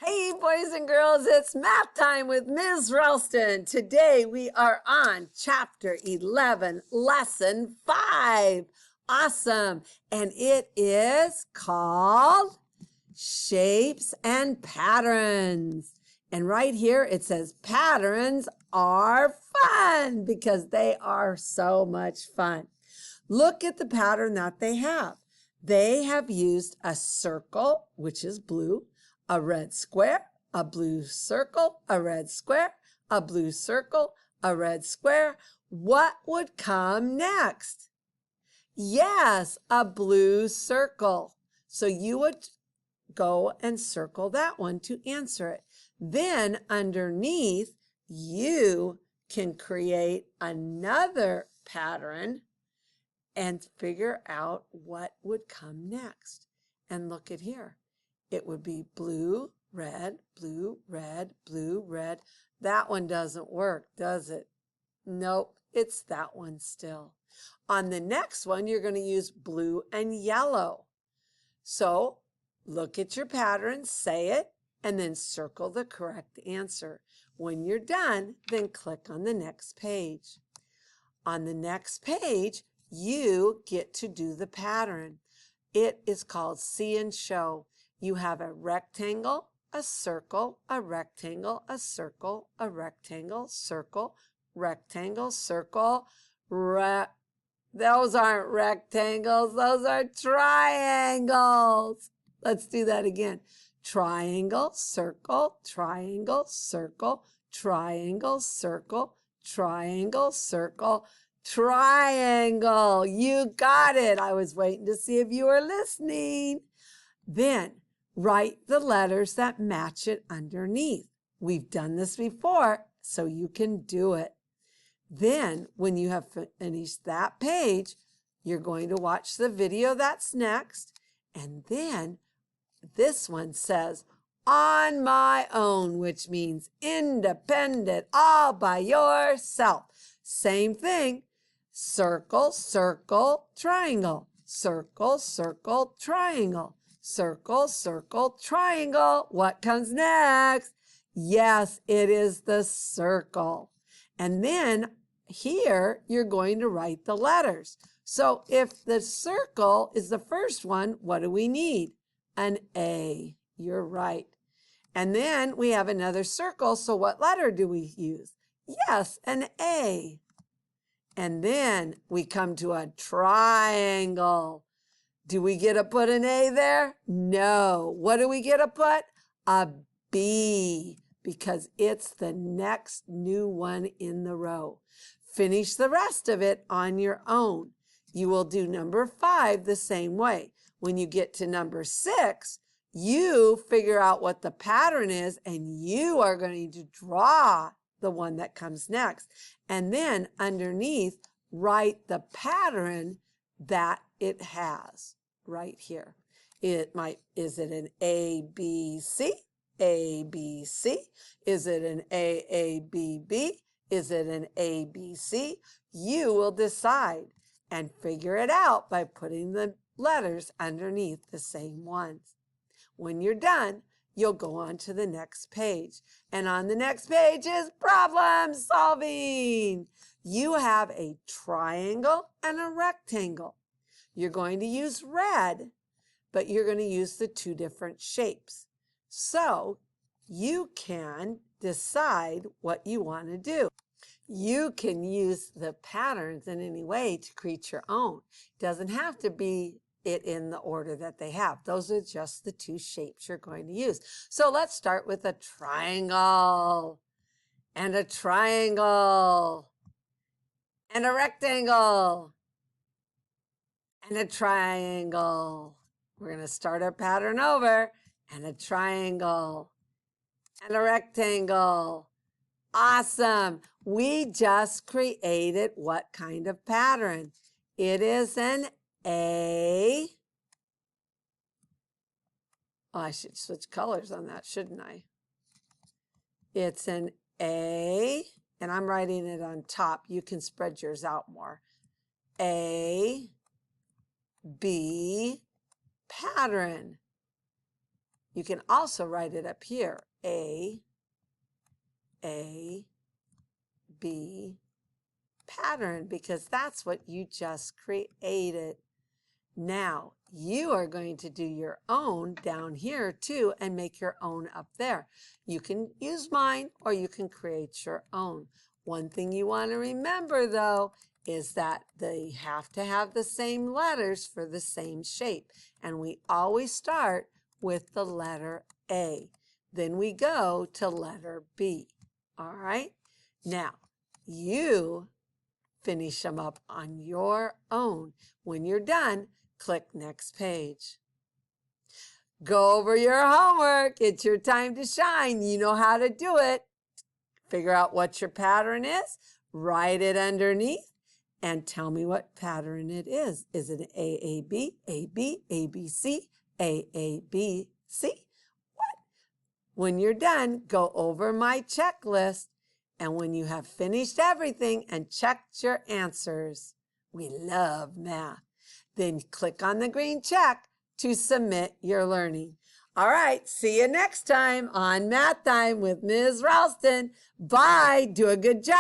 Hey, boys and girls, it's math time with Ms. Ralston. Today we are on Chapter 11, Lesson 5. Awesome. And it is called Shapes and Patterns. And right here it says patterns are fun because they are so much fun. Look at the pattern that they have. They have used a circle, which is blue, a red square, a blue circle, a red square, a blue circle, a red square. What would come next? Yes, a blue circle. So you would go and circle that one to answer it. Then underneath, you can create another pattern and figure out what would come next. And look at here. It would be blue, red, blue, red, blue, red. That one doesn't work, does it? Nope, it's that one still. On the next one, you're going to use blue and yellow. So look at your pattern, say it, and then circle the correct answer. When you're done, then click on the next page. On the next page, you get to do the pattern. It is called See and Show. You have a rectangle, a circle, a rectangle, a circle, a rectangle, circle, rectangle, circle. Those aren't rectangles, those are triangles. Let's do that again. Triangle, circle, triangle, circle, triangle, circle, triangle, circle, triangle. You got it. I was waiting to see if you were listening. Then write the letters that match it underneath. We've done this before, so you can do it. Then when you have finished that page, you're going to watch the video that's next. And then this one says, on my own, which means independent, all by yourself. Same thing. Circle, circle, triangle. Circle, circle, triangle. Circle, circle, triangle. What comes next? Yes, it is the circle. And then here, you're going to write the letters. So if the circle is the first one, what do we need? An A. You're right. And then we have another circle, so what letter do we use? Yes, an A. And then we come to a triangle. Do we get to put an A there? No. What do we get to put? A B, because it's the next new one in the row. Finish the rest of it on your own. You will do number 5 the same way. When you get to number 6, you figure out what the pattern is, and you are going to draw the one that comes next. And then underneath, write the pattern that it has right here. Is it an A, B, C? A, B, C? Is it an A, B, B? Is it an A, B, C? You will decide and figure it out by putting the letters underneath the same ones. When you're done, you'll go on to the next page. And on the next page is problem solving. You have a triangle and a rectangle. You're going to use red, but you're going to use the 2 different shapes. So you can decide what you want to do. You can use the patterns in any way to create your own. It doesn't have to be it in the order that they have. Those are just the 2 shapes you're going to use. So let's start with a triangle and a triangle and a rectangle and a triangle. We're going to start our pattern over, and a triangle and a rectangle. Awesome. We just created what kind of pattern? It is an A. Oh, I should switch colors on that, shouldn't I? It's an A, and I'm writing it on top. You can spread yours out more. A, B, pattern. You can also write it up here. A, B, pattern, because that's what you just created. Now, you are going to do your own down here too and make your own up there. You can use mine or you can create your own. One thing you want to remember though is that they have to have the same letters for the same shape. And we always start with the letter A. Then we go to letter B. All right? Now, you finish them up on your own. When you're done, click next page. Go over your homework. It's your time to shine. You know how to do it. Figure out what your pattern is. Write it underneath and tell me what pattern it is. Is it an AAB, AB, ABC, AABC? What? When you're done, go over my checklist. And when you have finished everything and checked your answers, we love math, then click on the green check to submit your learning. All right, see you next time on Math Time with Ms. Ralston. Bye. Do a good job.